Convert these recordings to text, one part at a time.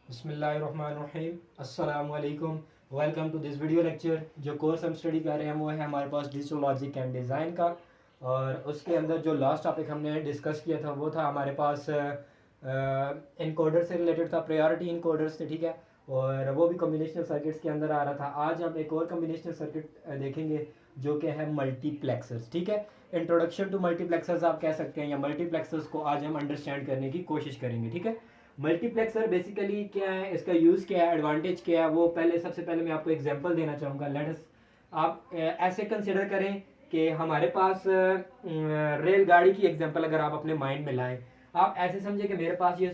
बिस्मिल्लाहिर्रहमानिर्रहीम अस्सलाम वालेकुम। Welcome to this video lecture. जो कोर्स हम स्टडी कर रहे हैं वो है हमारे पास डिजिटल लॉजिक एंड डिज़ाइन का, और उसके अंदर जो लास्ट टॉपिक हमने डिस्कस किया था वो था हमारे पास इनकोडर से रिलेटेड था, प्रायोरिटी इनकोडर्स थे, ठीक है। और वो भी कम्बिनेशनल सर्किट्स के अंदर आ रहा था। आज हम एक और कम्बिनेशनल सर्किट देखेंगे जो कि है मल्टीप्लेक्सर्स, ठीक है। इंट्रोडक्शन टू मल्टीप्लेक्सर्स आप कह सकते हैं, या मल्टीप्लेक्सर्स को आज हम अंडरस्टैंड करने की कोशिश करेंगे, ठीक है। मल्टीप्लेक्सर बेसिकली क्या है, इसका यूज़ क्या है, एडवांटेज क्या है, वो सबसे पहले मैं आपको एग्जांपल देना चाहूँगा। लेट्स आप ऐसे कंसिडर करें कि हमारे पास रेलगाड़ी की एग्जांपल अगर आप अपने माइंड में लाएं। आप ऐसे समझे कि मेरे पास ये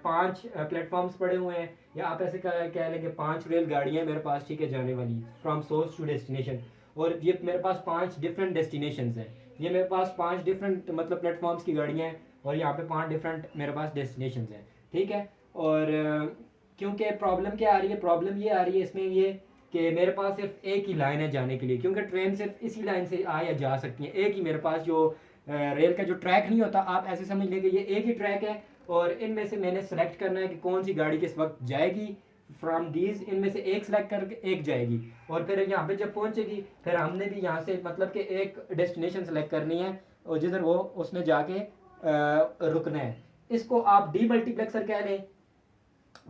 5 प्लेटफॉर्म्स पड़े हुए हैं, या आप ऐसे कह लेंगे 5 रेलगाड़ियाँ मेरे पास, ठीक है, जाने वाली फ्रॉम सोर्स टू डेस्टिनेशन। और ये मेरे पास 5 डिफरेंट डेस्टिनेशंस हैं। ये मेरे पास 5 डिफरेंट मतलब प्लेटफॉर्म्स की गाड़ियाँ हैं, और यहाँ पे 5 डिफरेंट मेरे पास डेस्टिनेशंस हैं, ठीक है। और क्योंकि प्रॉब्लम क्या आ रही है, प्रॉब्लम ये आ रही है इसमें ये कि मेरे पास सिर्फ एक ही लाइन है जाने के लिए, क्योंकि ट्रेन सिर्फ इसी लाइन से आ या जा सकती है। एक ही मेरे पास जो रेल का जो ट्रैक नहीं होता, आप ऐसे समझ लेंगे ये एक ही ट्रैक है, और इनमें से मैंने सेलेक्ट करना है कि कौन सी गाड़ी किस वक्त जाएगी। फ्रॉम दीज इनमें से एक सेलेक्ट करके एक जाएगी, और फिर यहाँ पे जब पहुंचेगी फिर हमने भी यहाँ से मतलब कि एक डेस्टिनेशन सेलेक्ट करनी है, और जिधर वो उसने जाके रुकना है। इसको आप डी मल्टीप्लेक्सर कह लें।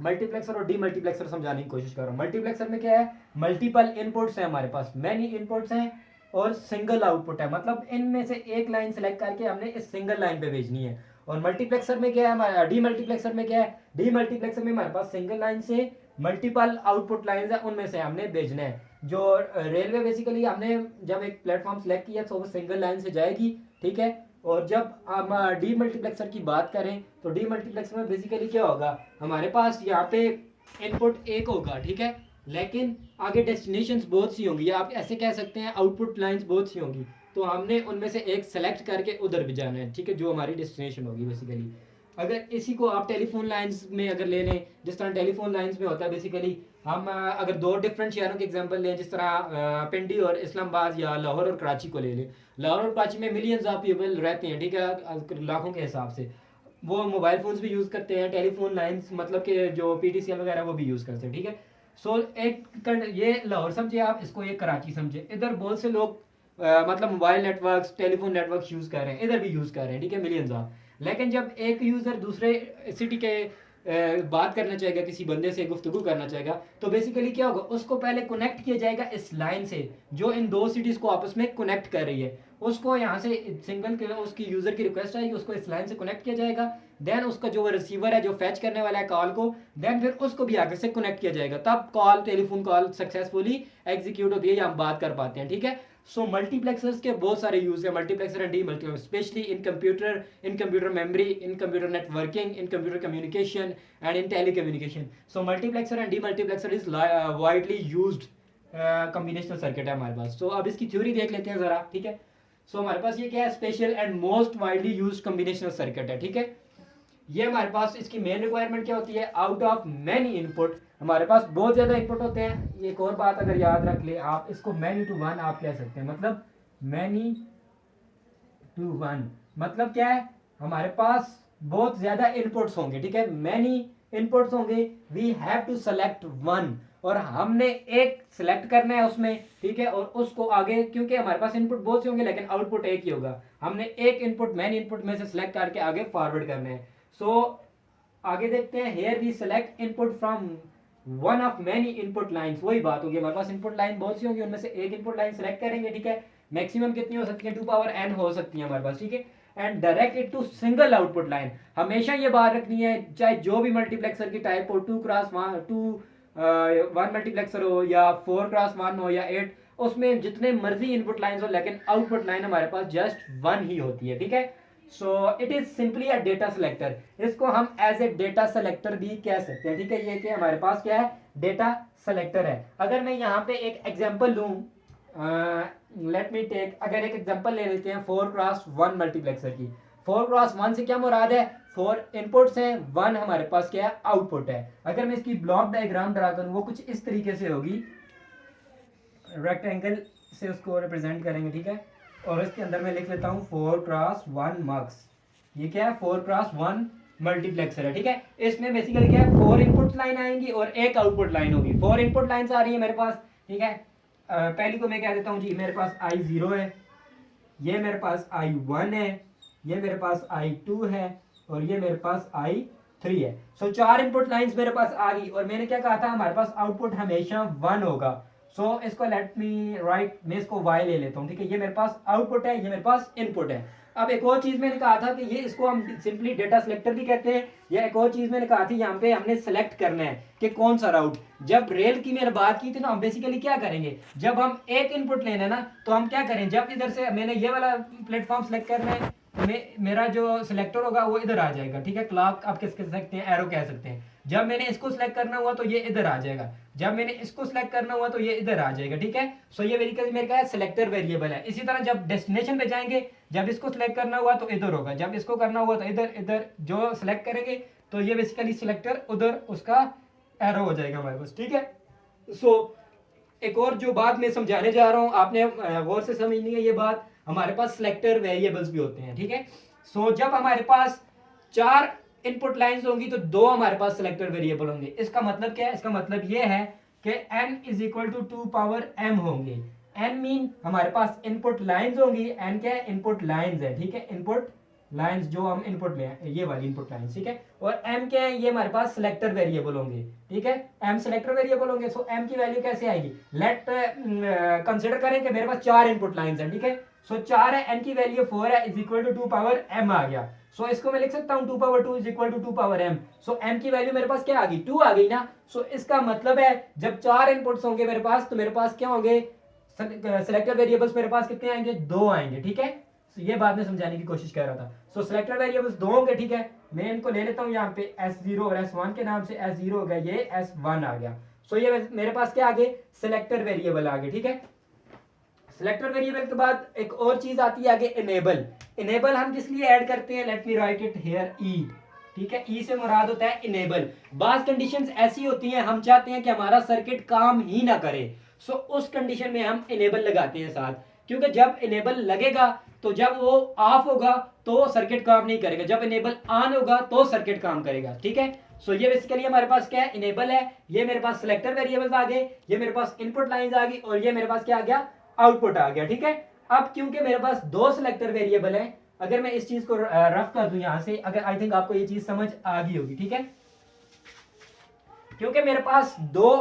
मल्टीप्लेक्सर और डी मल्टीप्लेक्सर समझाने की कोशिश कर रहा हूँ। मल्टीप्लेक्सर में क्या है, मल्टीपल इनपुट्स हैं हमारे पास, मैनी इनपुट्स हैं और सिंगल आउटपुट है। मतलब इनमें से एक लाइन सेलेक्ट करके हमने इस सिंगल लाइन पे भेजनी है। और मल्टीप्लेक्सर में क्या है, हमारा डी मल्टीप्लेक्सर में क्या है, डी मल्टीप्लेक्सर में हमारे पास सिंगल लाइन से मल्टीपल आउटपुट लाइन है, उनमें से हमने भेजना है। जो रेलवे बेसिकली हमने जब एक प्लेटफॉर्म सेलेक्ट किया तो वो सिंगल लाइन से जाएगी, ठीक है। और जब हम डी मल्टीप्लेक्सर की बात करें तो डी मल्टीप्लेक्सर में बेसिकली क्या होगा, हमारे पास यहाँ पे इनपुट एक होगा, ठीक है, लेकिन आगे डेस्टिनेशंस बहुत सी होंगी, या आप ऐसे कह सकते हैं आउटपुट लाइंस बहुत सी होंगी। तो हमने उनमें से एक सेलेक्ट करके उधर भी जाना है, ठीक है, जो हमारी डेस्टिनेशन होगी बेसिकली। अगर इसी को आप टेलीफोन लाइंस में अगर ले लें, जिस तरह टेलीफोन लाइंस में होता है बेसिकली, हम अगर दो डिफरेंट शहरों के एग्जांपल लें, जिस तरह पिंडी और इस्लामाबाद, या लाहौर और कराची को ले लें। लाहौर और कराची में मिलियंस ऑफ पीपल रहते हैं, ठीक है, लाखों के हिसाब से। वो मोबाइल फ़ोन्स भी यूज़ करते हैं, टेलीफोन लाइंस मतलब कि जो पीटीसीएल वगैरह वो भी यूज़ करते हैं, ठीक है। सो ये लाहौर समझे आप, इसको ये कराची समझे। इधर बहुत से लोग मतलब mobile networks, telephone networks use कर रहे हैं, इधर भी यूज़ कर रहे हैं, ठीक है, मिलियंस ऑफ। लेकिन जब एक यूज़र दूसरे सिटी के बात करना चाहेगा, किसी बंदे से गुफ्तगू करना चाहेगा, तो बेसिकली क्या होगा, उसको पहले कनेक्ट किया जाएगा इस लाइन से जो इन दो सिटीज़ को आपस में कनेक्ट कर रही है। उसको यहाँ से सिंगल के उसकी यूज़र की रिक्वेस्ट आएगी, उसको इस लाइन से कनेक्ट किया जाएगा। देन उसका जो रिसीवर है जो फैच करने वाला है कॉल को, देन फिर उसको भी आगे से कनेक्ट किया जाएगा, तब call, telephone call successfully execute होती है, या हम बात कर पाते हैं, ठीक है। सो मल्टीप्लेक्सर्स के बहुत सारे यूज है, multiplexer and demultiplexer, specially in computer memory, in computer networking, in computer communication and in telecommunication. So multiplexer and demultiplexer is widely used combinational circuit है हमारे पास। सो अब इसकी थ्योरी देख लेते हैं ज़रा, ठीक है। सो हमारे पास ये क्या है, special and most widely use combinational circuit है, ठीक है। ये हमारे पास इसकी मेन रिक्वायरमेंट क्या होती है, आउट ऑफ मैनी इनपुट, हमारे पास बहुत ज़्यादा इनपुट होते हैं। एक और बात अगर याद रख ले आप, इसको मैनी टू वन आप कह सकते हैं, मतलब मैनी टू वन मतलब क्या है, हमारे पास बहुत ज़्यादा इनपुट्स होंगे, ठीक है, मैनी इनपुट्स होंगे, we have to select one, और हमने एक सेलेक्ट करना है उसमें, ठीक है। और उसको आगे, क्योंकि हमारे पास इनपुट बहुत से होंगे लेकिन आउटपुट एक ही होगा, हमने एक इनपुट मैनी इनपुट में से सेलेक्ट करके आगे फॉरवर्ड करना है। सो आगे देखते हैं, here we select input from one of many input lines. वही बात होगी, हमारे पास इनपुट लाइन बहुत सी होंगी, उनमें से एक इनपुट लाइन सेलेक्ट करेंगे, ठीक है। मैक्सिमम कितनी हो सकती है, 2 पावर n हो सकती है हमारे पास, ठीक है। And direct it to single output line. हमेशा ये बात रखनी है, चाहे जो भी मल्टीप्लेक्सर की टाइप हो, 2x1 मल्टीप्लेक्सर हो, या 4x1 हो, या 8, उसमें जितने मर्जी इनपुट लाइन हो, लेकिन आउटपुट लाइन हमारे पास जस्ट वन ही होती है, ठीक है। So it is simply a data selector. इसको हम एज ए डेटा सेलेक्टर भी कह सकते हैं, ठीक है। ये कि हमारे पास क्या है, डेटा सेलेक्टर है। अगर मैं यहाँ पे एक एग्जांपल लूँ, लेट मी टेक, अगर एक एग्जांपल ले लेते हैं 4x1 मल्टीप्लेक्सर की। 4x1 से क्या मुराद है, 4 इनपुट्स हैं, 1 हमारे पास क्या है, आउटपुट है। अगर मैं इसकी ब्लॉक डायग्राम ड्रा करूँ, वो कुछ इस तरीके से होगी, रेक्टेंगल से उसको रिप्रेजेंट करेंगे, ठीक है। और इसके अंदर मैं लिख लेता हूँ 4x1 मग्स। ये क्या है, 4x1 मल्टीप्लेक्सर है, ठीक है। इसमें बेसिकली क्या है, 4 इनपुट लाइन आएंगी और एक आउटपुट लाइन होगी। 4 इनपुट लाइन्स आ रही है मेरे पास, ठीक है। पहली को मैं कह देता हूँ जी, मेरे पास I0 है, ये मेरे पास I1 है, ये मेरे पास I2 है और ये मेरे पास I3 है। सो 4 इनपुट लाइंस मेरे पास आ गई और मैंने क्या कहा था, हमारे पास आउटपुट हमेशा 1 होगा। सो इसको लेट मी राइट, मैं इसको y ले लेता हूँ, ठीक है। ये मेरे पास आउटपुट है, ये मेरे पास इनपुट है। अब एक और चीज मैंने कहा था कि ये इसको हम सिंपली डेटा सिलेक्टर भी कहते हैं, या एक और चीज मैंने कहा थी यहाँ पे हमने सेलेक्ट करना है कि कौन सा राउट। जब रेल की मैंने बात की थी ना, हम बेसिकली क्या करेंगे, जब हम एक इनपुट लेना है ना तो हम क्या करें, जब इधर से मैंने ये वाला प्लेटफॉर्म सेलेक्ट करना है तो मेरा जो सिलेक्टर होगा वो इधर आ जाएगा, ठीक है। क्लॉक आप किस कह सकते हैं, एरो कह सकते हैं। जब मैंने इसको सिलेक्ट करना हुआ तो ये इधर आ जाएगा, जब मैंने इसको सिलेक्ट करना हुआ तो ये इधर आ जाएगा, ठीक है। सो ये बेसिकली मेरे का सिलेक्टर वेरिएबल है। इसी तरह जब डेस्टिनेशन पे जाएंगे, जब इसको सिलेक्ट करना हुआ तो इधर होगा, जब इसको करना हुआ तो इधर, इधर जो सिलेक्ट करेंगे तो ये बेसिकली सिलेक्टर उधर उसका एरो हो जाएगा हमारे पास, ठीक है। सो एक और जो बात मैं समझाने जा रहा हूँ, आपने गौर से समझनी है ये बात, हमारे पास सिलेक्टर वेरिएबल्स भी होते हैं, ठीक है। सो जब हमारे पास 4 इनपुट लाइंस होंगी तो 2 हमारे पास सिलेक्टर वेरिएबल होंगे। इसका मतलब क्या है, इसका मतलब ये है कि n is equal to 2 power m होंगे। n मीन हमारे पास इनपुट लाइंस होंगी, n क्या है, इनपुट लाइंस है, ठीक है। इनपुट लाइंस जो हम इनपुट में है, ये वाली इनपुट लाइंस, ठीक है। और m क्या है, ये हमारे पास सिलेक्टर वेरिएबल होंगे, ठीक है। m सिलेक्टर वेरिएबल होंगे। सो m की वैल्यू कैसे आएगी, लेट कंसिडर करें कि मेरे पास 4 इनपुट लाइंस हैं, ठीक है। सो 4 है, n की वैल्यू 4 है, is equal to 2 power m आ गया। सो इसको मैं लिख सकता हूँ 2 power 2 is equal to 2 power m। सो m की वैल्यू मेरे पास क्या आ गई, 2 आ गई ना। सो इसका मतलब है जब 4 इनपुट्स होंगे मेरे पास तो मेरे पास क्या होंगे, सिलेक्टर वेरिएबल्स मेरे पास कितने आएंगे, 2 आएंगे, ठीक है। ये बात मैं समझाने की कोशिश कर रहा था। सो सिलेक्टर वेरिएबल्स 2 होंगे, ठीक है। मैं इनको ले लेता हूँ यहाँ पे S0 और S1 के नाम से, S0 हो गया, ये S1 आ गया। सो ये मेरे पास क्या आ गए, सिलेक्टर वेरिएबल आ गए, ठीक है। सिलेक्टर वेरिएबल के बाद एक और चीज आती है आगे, इनेबल। इनेबल हम किस लिए ऐड करते हैं, let me write it here, E, ठीक है। ई से मुराद होता है इनेबल। बाज कंडीशंस ऐसी होती हैं, हम चाहते हैं कि हमारा सर्किट काम ही ना करे, सो उस कंडीशन में हम इनेबल लगाते हैं साथ, क्योंकि जब इनेबल लगेगा तो जब वो ऑफ होगा तो सर्किट काम नहीं करेगा, जब इनेबल ऑन होगा तो सर्किट काम करेगा, ठीक है। सो ये बेसिकली हमारे पास क्या है, इनेबल है। ये मेरे पास सिलेक्टर वेरिएबल्स आ गए, ये मेरे पास इनपुट लाइंस आ गई और ये मेरे पास क्या आ गया, आउटपुट आ गया, ठीक है। अब क्योंकि मेरे पास 2 सिलेक्टर वेरिएबल है, अगर मैं इस चीज को रफ कर दूं यहां से, अगर आई थिंक आपको ये चीज समझ आ गई होगी, ठीक है। क्योंकि मेरे पास 2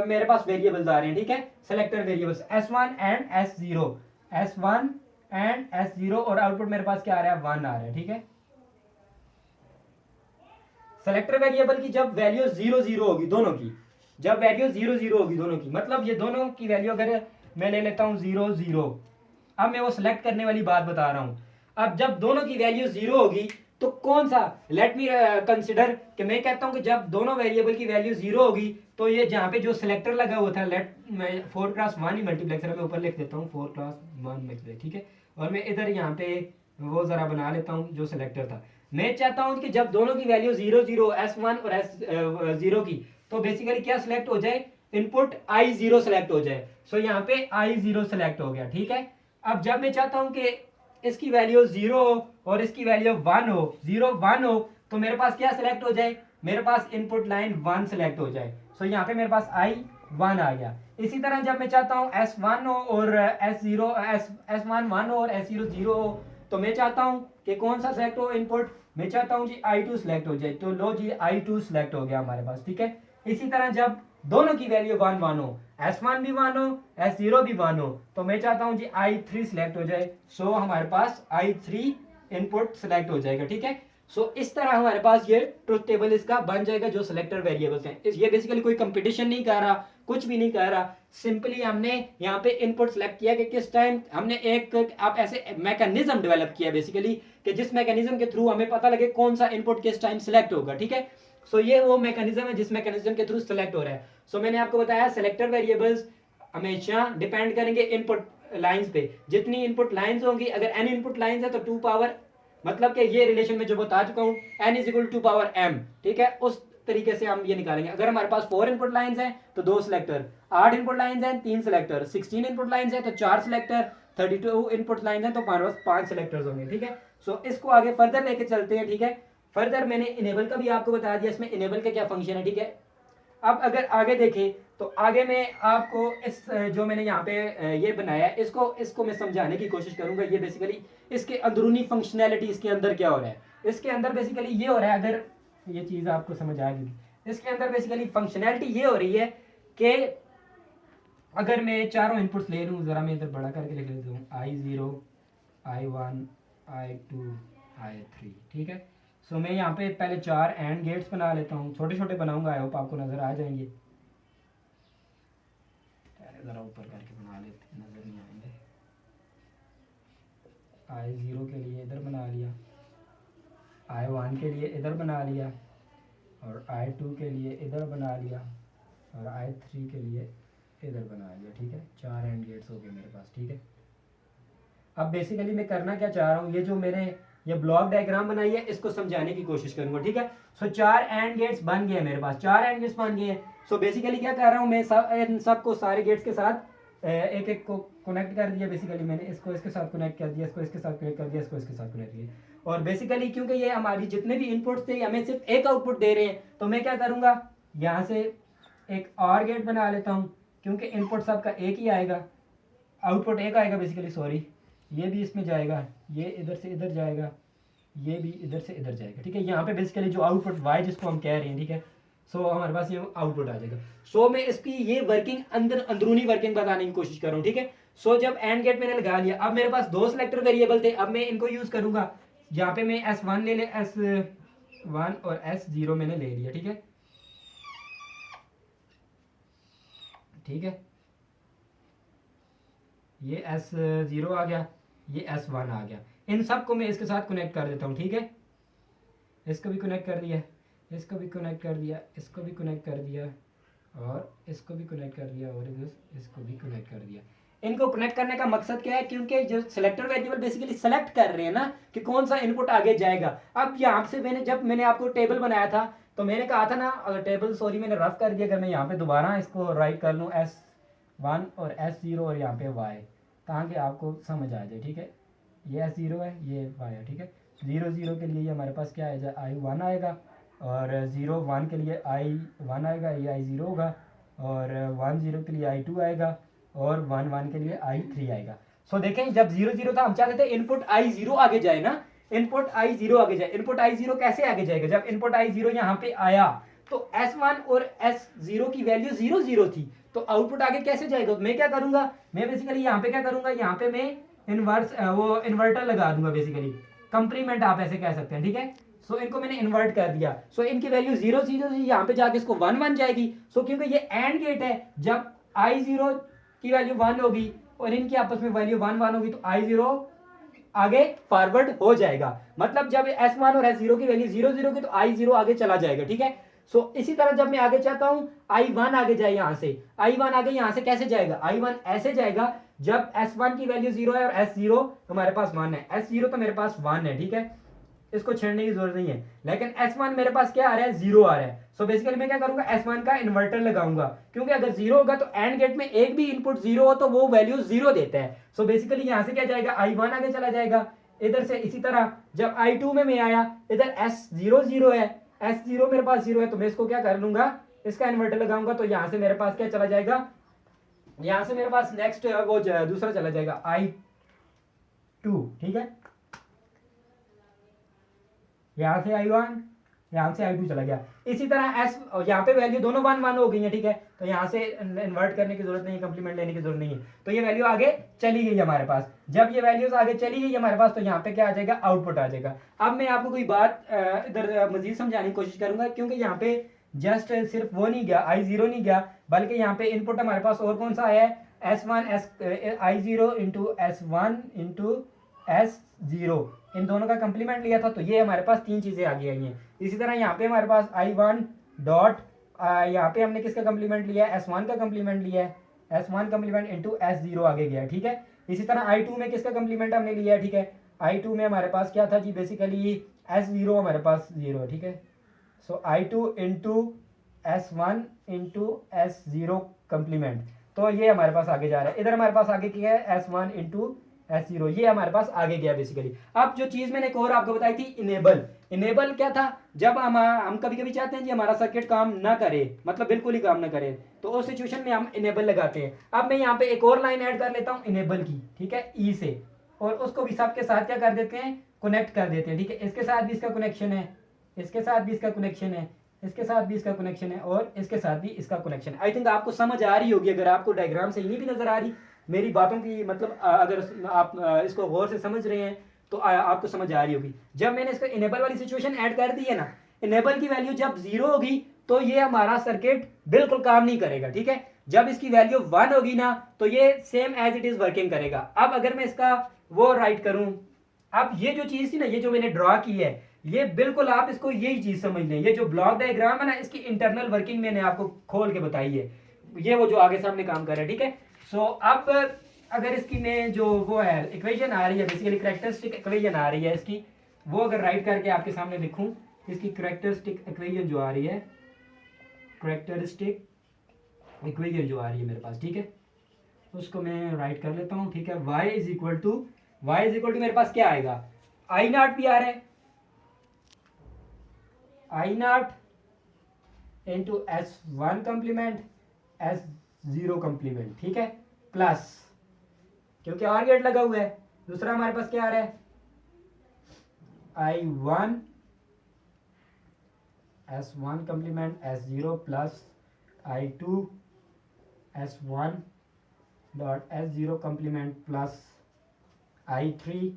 मेरे पास वेरिएबल्स आ रहे हैं, ठीक है, selector variables S1 and S0, S1 and S0 और आउटपुट मेरे पास क्या आ रहा है, 1 आ रहा है, ठीक है। सेलेक्टर वेरिएबल की जब वैल्यू 0 0 होगी दोनों की, जब वैल्यू 0 0 होगी दोनों की, मतलब ये दोनों की वैल्यू अगर मैं ले लेता हूं 0 0, अब मैं वो सिलेक्ट करने वाली बात बता रहा हूं। अब जब दोनों की वैल्यू 0 होगी तो कौन सा, लेट मी कंसिडर कि मैं कहता हूं कि जब दोनों वेरिएबल की वैल्यू 0 होगी तो ये जहां पे जो सिलेक्टर लगा हुआ था, लेट मैं 4x1 ही मल्टीप्लेक्सर मैं ऊपर लिख देता हूं 4x1 मल्टीप्लेक्सर, ठीक है। और मैं इधर यहाँ पे वो जरा बना लेता हूँ जो सिलेक्टर था। मैं चाहता हूँ कि जब दोनों की वैल्यू 0 0 S1 और S0 की, तो बेसिकली क्या सिलेक्ट हो जाए, इनपुट I0 सिलेक्ट हो जाए। सो यहाँ पे I0 सिलेक्ट हो गया, ठीक है। अब जब मैं चाहता हूँ कि इसकी वैल्यू 0 हो और इसकी वैल्यू 1 हो, 0 1 हो, तो मेरे पास क्या सिलेक्ट हो जाए, मेरे पास इनपुट लाइन 1 सिलेक्ट हो जाए। सो यहाँ पे मेरे पास I1 आ गया। इसी तरह जब मैं चाहता हूँ S1 हो और S1 1 हो और S0 0 हो, तो मैं चाहता हूँ कि कौन सा सिलेक्ट हो इनपुट, मैं चाहता हूँ जी I2 सिलेक्ट हो जाए, तो लो जी I2 सिलेक्ट हो गया हमारे पास, ठीक है। इसी तरह जब दोनों की वैल्यू 1 1 हो, S1 भी 1 हो, S0 भी 1 हो, तो मैं चाहता हूँ जी I3 सिलेक्ट हो जाए। सो हमारे पास I3 इनपुट सिलेक्ट हो जाएगा, ठीक है। सो इस तरह हमारे पास ये ट्रुथ टेबल इसका बन जाएगा जो सिलेक्टर वेरिएबल्स हैं। ये बेसिकली कोई कंपटीशन नहीं कर रहा, कुछ भी नहीं कर रहा, सिंपली हमने यहाँ पे इनपुट सेलेक्ट किया कि किस टाइम हमने एक आप ऐसे मैकेनिज्म डेवलप किया बेसिकली कि जिस मैकेनिज्म के थ्रू हमें पता लगे कौन सा इनपुट किस टाइम सिलेक्ट होगा, ठीक है। सो ये वो मैकेनिज्म है जिस मैकेनिज्म के थ्रू सिलेक्ट हो रहा है। सो मैंने आपको बताया सिलेक्टर वेरिएबल्स हमेशा डिपेंड करेंगे इनपुट लाइंस पे। जितनी इनपुट लाइंस होंगी, अगर n इनपुट लाइंस है तो 2 पावर, मतलब कि ये रिलेशन में जो बता चुका हूँ n is equal to power m, ठीक है। उस तरीके से हम ये निकालेंगे। अगर हमारे पास 4 इनपुट लाइंस हैं तो 2 सिलेक्टर, 8 इनपुट लाइंस हैं 3 सिलेक्टर, 16 इनपुट लाइंस हैं तो 4 सिलेक्टर, 32 इनपुट लाइंस हैं तो 5 सिलेक्टर्स होंगे, ठीक है। सो इसको आगे फर्दर लेके चलते हैं, ठीक है। फर्दर मैंने इनेबल का भी आपको बता दिया, इसमें इनेबल का क्या फंक्शन है, ठीक है। अब अगर आगे देखें तो आगे मैं आपको इस जो मैंने यहाँ पे ये बनाया है इसको मैं समझाने की कोशिश करूंगा। ये बेसिकली इसके अंदरूनी फंक्शनैलिटी इसके अंदर क्या हो रहा है। इसके अंदर बेसिकली ये हो रहा है, अगर ये चीज़ आपको समझ आ गई, इसके अंदर बेसिकली फंक्शनैलिटी ये हो रही है कि अगर मैं चारों इनपुट्स ले लूँ, ज़रा मैं इधर बड़ा करके लिख लेता हूँ, I0 I1 I2 I3, ठीक है। सो मैं यहाँ पे पहले 4 एंड गेट्स बना लेता हूँ, छोटे छोटे बनाऊंगा, आई होप आपको नज़र आ जाएंगे। ज़रा ऊपर करके बना लेते हैं, नज़र नहीं आएंगे। I0 के लिए इधर बना लिया, I1 के लिए इधर बना लिया, और I2 के लिए इधर बना लिया, और I3 के लिए इधर बना लिया, ठीक है। 4 एंड गेट्स हो गए मेरे पास, ठीक है। अब बेसिकली मैं करना क्या चाह रहा हूँ, ये जो मैंने ये ब्लॉक डायग्राम बनाई है इसको समझाने की कोशिश करूंगा, ठीक है। सो 4 एंड गेट्स बन गए मेरे पास, 4 एंड गेट्स बन गए हैं। सो बेसिकली क्या कर रहा हूँ मैं, इन सबको सारे गेट्स के साथ एक एक को कनेक्ट कर दिया। बेसिकली मैंने इसको इसके साथ कनेक्ट कर दिया, इसको इसके साथ कनेक्ट कर दिया, इसको इसके साथ कनेक्ट किया। और बेसिकली क्योंकि ये हमारी जितने भी इनपुट्स थे हमें सिर्फ एक आउटपुट दे रहे हैं, तो मैं क्या करूँगा, यहाँ से एक और गेट बना लेता हूँ, क्योंकि इनपुट सबका एक ही आएगा, आउटपुट एक आएगा बेसिकली, सॉरी। ये भी इसमें जाएगा, ये इधर से इधर जाएगा, ये भी इधर से इधर जाएगा, ठीक है। यहाँ पे बेसिकली जो आउटपुट वाई जिसको हम कह रहे हैं, ठीक है। सो हमारे पास ये आउटपुट आ जाएगा। सो मैं इसकी ये वर्किंग अंदरूनी वर्किंग बताने की कोशिश कर रहा हूँ, ठीक है। सो जब एंड गेट मैंने लगा लिया, अब मेरे पास 2 सिलेक्टर वेरिएबल थे, अब मैं इनको यूज करूंगा। यहाँ पे मैं S1 ले S1 और S0 मैंने ले लिया, ठीक है, ठीक है। ये S0 आ गया, ये S1 आ गया। इन सब को मैं इसके साथ कनेक्ट कर देता हूँ, ठीक है। इसको भी कनेक्ट कर दिया, इसको भी कनेक्ट कर दिया, इसको भी कनेक्ट कर दिया, और इसको भी कनेक्ट कर दिया, और इसको भी कनेक्ट कर दिया। इनको कनेक्ट करने का मकसद क्या है, क्योंकि जो सिलेक्टर वेरिएबल बेसिकली सेलेक्ट कर रहे हैं ना कि कौन सा इनपुट आगे जाएगा। अब यहाँ से जब मैंने आपको टेबल बनाया था तो मैंने कहा था ना, अगर टेबल सॉरी मैंने रफ कर दिया, अगर मैं यहाँ पे दोबारा इसको राइट कर लूँ S1 और S0 और यहाँ पे Y, ताकि आपको समझ आ जाए, ठीक है। ये S0 है, ये Y है, ठीक है। 0 0 के लिए ये हमारे पास क्या आएगा, I1 आएगा, और 0 1 के लिए I1 आएगा, ये I0 होगा, और 1 0 के लिए I2 आएगा, और 1 1 के लिए I3 आएगा। सो देखें, जब 0 0 था हम चाहते थे इनपुट I0 आगे जाए ना, इनपुट I0 आगे जाए। इनपुट I0 कैसे आगे जाएगा, जब इनपुट I0 यहाँ पे आया तो S1 और S0 की वैल्यू 0 0 थी, तो आउटपुट आगे कैसे जाएगा। मैं क्या करूंगा, मैं बेसिकली यहाँ पे क्या करूंगा, यहाँ पे मैं इन्वर्टर लगा दूंगा, बेसिकली कंप्लीमेंट आप ऐसे कह सकते हैं, ठीक है। सो इनको मैंने इन्वर्ट कर दिया। सो इनकी वैल्यू 0 0 थी, यहाँ पे जाके इसको 1 1 जाएगी। सो क्योंकि ये एंड गेट है, जब I0 की वैल्यू 1 होगी और इनकी आपस में वैल्यू 1 1 होगी, तो I0 आगे फॉरवर्ड हो जाएगा। मतलब जब S1 और S0 की वैल्यू 0 0 की, तो I0 आगे चला जाएगा, ठीक है। सो इसी तरह जब मैं आगे चाहता हूं I1 आगे जाए, यहां से I1 आगे यहां से कैसे जाएगा, I1 ऐसे जाएगा, जब S1 की वैल्यू 0 है और S0 हमारे पास 1 है, S0 तो मेरे पास 1 है, ठीक है, इसको छेड़ने की जरूरत नहीं है। लेकिन S1 मेरे पास क्या आ रहा है, 0 आ रहा है। सो बेसिकली मैं क्या करूंगा, S1 का इन्वर्टर लगाऊंगा, क्योंकि अगर 0 होगा तो एंड गेट में एक भी इनपुट 0 हो तो वो वैल्यू 0 देता है। सो बेसिकली यहां से क्या जाएगा, I1 आगे चला जाएगा, इधर से इसी तरह जब I2 में मैं आया, इधर S0 0 है, S0 मेरे पास 0 है, तो मैं इसको क्या कर लूंगा, इसका इन्वर्टर लगाऊंगा, तो यहां से मेरे पास क्या चला जाएगा, यहां से मेरे पास नेक्स्ट वो दूसरा चला जाएगा I2, ठीक है। यहां से I1, यहां से I2 चला गया। इसी तरह S, यहाँ पे वैल्यू दोनों 1 1 हो गई है, ठीक है, तो यहां से इन्वर्ट करने की जरूरत नहीं है, कंप्लीमेंट लेने की जरूरत नहीं है, तो ये वैल्यू आगे चली गई हमारे पास। जब ये वैल्यूज आगे चली गई हमारे पास, तो यहाँ पे क्या आ जाएगा, आउटपुट आ जाएगा। अब मैं आपको कोई बात इधर मजीद समझाने की कोशिश करूंगा, क्योंकि यहाँ पे जस्ट सिर्फ वो नहीं गया, I0 नहीं गया, बल्कि यहाँ पे इनपुट हमारे पास और कौन सा है, S1 I0 into S1 into S0, इन दोनों का कंप्लीमेंट लिया था, तो ये हमारे पास 3 चीजें आगे आई हैं। इसी तरह यहाँ पे हमारे पास I1 डॉट, यहाँ पे हमने किसका कंप्लीमेंट लिया है, S1 का कंप्लीमेंट लिया है, S1 कंप्लीमेंट इंटू S0 आगे गया, ठीक है। इसी तरह I2 में किसका कंप्लीमेंट हमने लिया है, ठीक है, I2 में हमारे पास क्या था जी, बेसिकली S0 हमारे पास 0 है, ठीक है। सो I2 into S1 into S0 complement, तो ये हमारे पास आगे जा रहा है। इधर हमारे पास आगे क्या है, S1 इंटू S0, ये हमारे पास आगे गया बेसिकली। अब जो चीज़ मैंने एक और आपको बताई थी, इनेबल क्या था, जब हम कभी कभी चाहते हैं कि हमारा सर्किट काम ना करे, मतलब बिल्कुल ही काम ना करे, तो उस सिचुएशन में हम इनेबल लगाते हैं। अब मैं यहाँ पे एक और लाइन ऐड कर लेता हूँ इनेबल की, ठीक है, ई से, और उसको भी सबके साथ क्या कर देते हैं, कनेक्ट कर देते हैं, ठीक है। इसके साथ भी इसका कनेक्शन है, इसके साथ भी इसका कनेक्शन है, इसके साथ भी इसका कनेक्शन है, और इसके साथ भी इसका कनेक्शन है। आई थिंक आपको समझ आ रही होगी, अगर आपको डायग्राम से नहीं भी नजर आ रही मेरी बातों की, मतलब अगर आप इसको गौर से समझ रहे हैं तो आपको समझ आ रही होगी। जब मैंने इसको इनेबल वाली सिचुएशन ऐड कर दी है ना, इनेबल की वैल्यू जब 0 होगी तो ये हमारा सर्किट बिल्कुल काम नहीं करेगा, ठीक है। जब इसकी वैल्यू 1 होगी ना तो ये same as it is working करेगा। अब अगर मैं इसका वो राइट करूं, अब ये जो चीज थी ना, ये जो मैंने ड्रॉ की है, ये बिल्कुल आप इसको यही चीज समझ लें, ये जो ब्लॉक डायग्राम है ना, इसकी इंटरनल वर्किंग मैंने आपको खोल के बताई है, ये वो जो आगे सामने काम कर रहा है, ठीक है। सो अब अगर इसकी में जो वो है इक्वेशन आ रही है, बेसिकली कैरेक्टरिस्टिक इक्वेशन आ रही है इसकी, वो अगर राइट करके आपके सामने लिखूं, इसकी कैरेक्टरिस्टिक इक्वेशन जो आ रही है, कैरेक्टरिस्टिक इक्वेशन जो आ रही है मेरे पास, ठीक है, उसको मैं राइट कर लेता हूं, ठीक है। y इज इक्वल टू मेरे पास क्या आएगा, आई नॉट भी आ रहा है, I naught into S1 complement S0 complement, ठीक है, प्लस, क्योंकि और गेट लगा हुआ है, दूसरा हमारे पास क्या आ रहा है, I1 S1 complement S0 plus I2 S1 dot S0 complement plus I3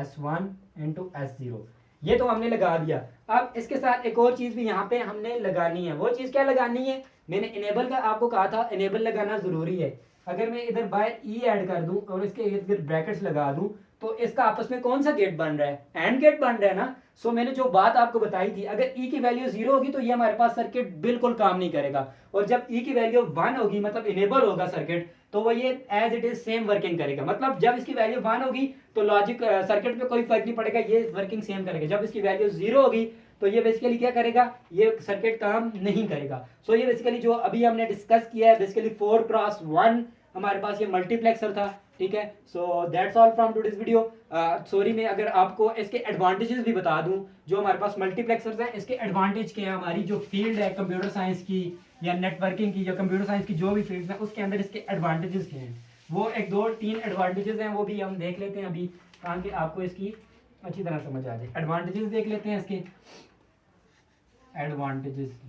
S1 into S0। ये तो हमने लगा दिया। अब इसके साथ एक और चीज भी यहाँ पे हमने लगानी है। वो चीज क्या लगानी है, मैंने इनेबल का आपको कहा था, इनेबल लगाना जरूरी है। अगर मैं इधर बाय ई ऐड कर दूं और इसके इर्द गिर्द ब्रैकेट्स लगा दूं, तो इसका आपस में कौन सा गेट बन रहा है, एंड गेट बन रहा है ना। सो मैंने जो बात आपको बताई थी, अगर ई की वैल्यू 0 होगी तो ये हमारे पास सर्किट बिल्कुल काम नहीं करेगा, और जब ई की वैल्यू 1 होगी, मतलब इनेबल होगा सर्किट, तो वो ये as it is same working करेगा। मतलब जब इसकी वैल्यू 1 होगी तो लॉजिक सर्किट पे कोई फर्क नहीं पड़ेगा, ये वर्किंग सेम करेगा। जब इसकी वैल्यू 0 होगी तो ये बेसिकली क्या करेगा, ये सर्किट काम नहीं करेगा। सो ये बेसिकली जो अभी हमने डिस्कस किया है, बेसिकली 4x1 हमारे पास ये मल्टीप्लेक्सर था, ठीक है। So that's all from today's video. Sorry, मैं अगर आपको इसके एडवांटेजेस भी बता दूं, जो हमारे पास मल्टीप्लेक्सर्स हैं, इसके एडवांटेज क्या है, हमारी जो फील्ड है कंप्यूटर साइंस की या नेटवर्किंग की, जो कंप्यूटर साइंस की जो भी फील्ड है, उसके अंदर इसके एडवांटेजेस क्या हैं, वो 1 2 3 एडवांटेजेस हैं, वो भी हम देख लेते हैं अभी, ताकि आपको इसकी अच्छी तरह समझ आ जाए। एडवांटेजेस देख लेते हैं इसके, एडवांटेजेस।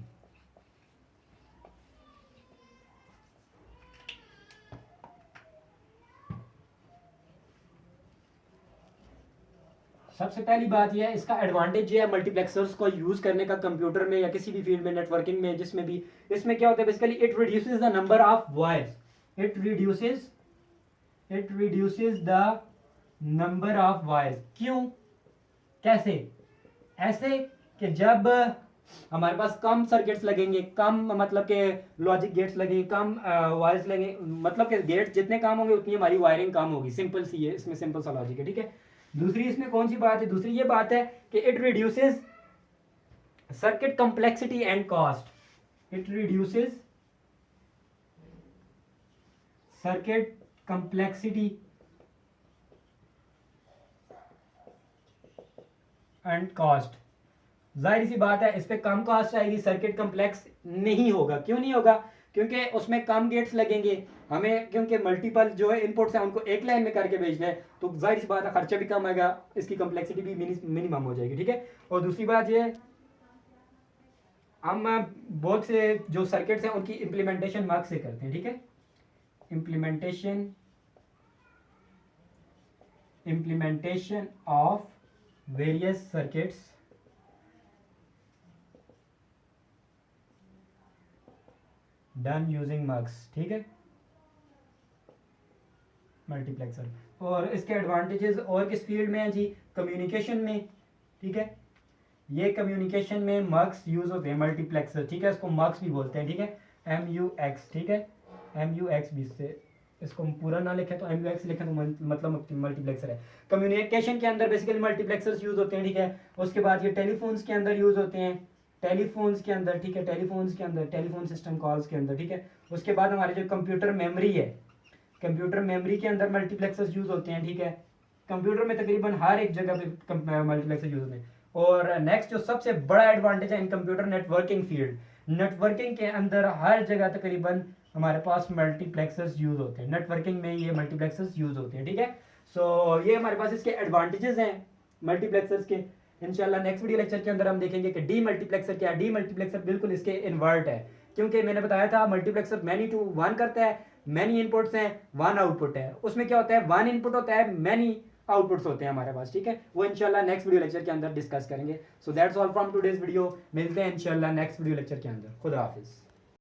सबसे पहली बात यह है, इसका एडवांटेज ये है मल्टीप्लेक्सर्स को यूज करने का कंप्यूटर में या किसी भी फील्ड में, नेटवर्किंग में, जिसमें भी। इसमें क्या होता है basically, it reduces the number of wires, it reduces the number of wires. क्यों, कैसे, ऐसे कि जब हमारे पास कम सर्किट्स लगेंगे, कम मतलब के लॉजिक गेट्स लगेंगे, कम वायर्स लगेंगे, मतलब के गेट्स जितने कम होंगे उतनी हमारी वायरिंग कम होगी। सिंपल सी है, इसमें सिंपल सा लॉजिक है, ठीक है। दूसरी इसमें कौन सी बात है, दूसरी ये बात है कि it reduces circuit complexity and cost, it reduces circuit complexity and cost. जाहिर सी बात है, इस पे कम कॉस्ट आएगी, सर्किट कॉम्प्लेक्स नहीं होगा। क्यों नहीं होगा, क्योंकि उसमें कम गेट्स लगेंगे हमें, क्योंकि मल्टीपल जो है इनपुट्स हैं उनको एक लाइन में करके भेजना है, तो जाहिर सी बात है खर्चा भी कम आएगा, इसकी कॉम्प्लेक्सिटी भी मिनिमम हो जाएगी, ठीक है। और दूसरी बात ये, हम बहुत से जो सर्किट्स हैं उनकी इम्प्लीमेंटेशन मग से करते हैं, ठीक है। Implementation of various circuits done using mugs, ठीक है, मल्टीप्लेक्सर। और इसके एडवांटेजेस और किस फील्ड में है जी, कम्युनिकेशन में, ठीक है। ये कम्युनिकेशन में मग्स यूज होते हैं, मल्टीप्लेक्सर, ठीक है, इसको मग्स भी बोलते हैं, ठीक है, MUX, ठीक है, MUX भी, से इसको पूरा ना लिखें तो MUX लिखें तो मतलब मल्टीप्लेक्सर है। कम्युनिकेशन के अंदर बेसिकली मल्टीप्लेक्सर्स यूज होते हैं, ठीक है। उसके बाद ये टेलीफोन्स के अंदर यूज होते हैं, टेलीफोन्स के अंदर, ठीक है, टेलीफोन्स के अंदर, टेलीफोन सिस्टम कॉल्स के अंदर, ठीक है। उसके बाद हमारे जो कंप्यूटर मेमोरी है, कंप्यूटर मेमोरी के अंदर मल्टीप्लेक्सर्स यूज़ होते हैं, ठीक है। कंप्यूटर में तकरीबन हर एक जगह पे मल्टीप्लेक्सर यूज़ होते हैं। और नेक्स्ट जो सबसे बड़ा एडवांटेज है इन कंप्यूटर नेटवर्किंग फील्ड, नेटवर्किंग के अंदर हर जगह तकरीबन हमारे पास मल्टीप्लेक्सर्स यूज़ होते हैं, नेटवर्किंग में ये मल्टीप्लेक्सर्स यूज़ होते हैं, ठीक है। सो ये हमारे पास इसके एडवांटेजेस हैं मल्टीप्लेक्सर्स के। इंशाल्लाह नेक्स्ट वीडियो लेक्चर के अंदर हम देखेंगे कि डी मल्टीप्लेक्सर क्या है। डी मल्टीप्लेक्सर बिल्कुल इसके इन्वर्ट है, क्योंकि मैंने बताया था मल्टीप्लेक्सर मैनी टू वन करता है, मैनी इनपुट्स हैं, वन आउटपुट है। उसमें क्या होता है, वन इनपुट होता है, मैनी आउटपुट्स होते हैं हमारे पास, ठीक है। वो इंशाल्लाह नेक्स्ट वीडियो लेक्चर के अंदर डिस्कस करेंगे। So that's all from today's video. मिलते हैं इंशाल्लाह नेक्स्ट वीडियो लेक्चर के अंदर। खुदा हाफिज़।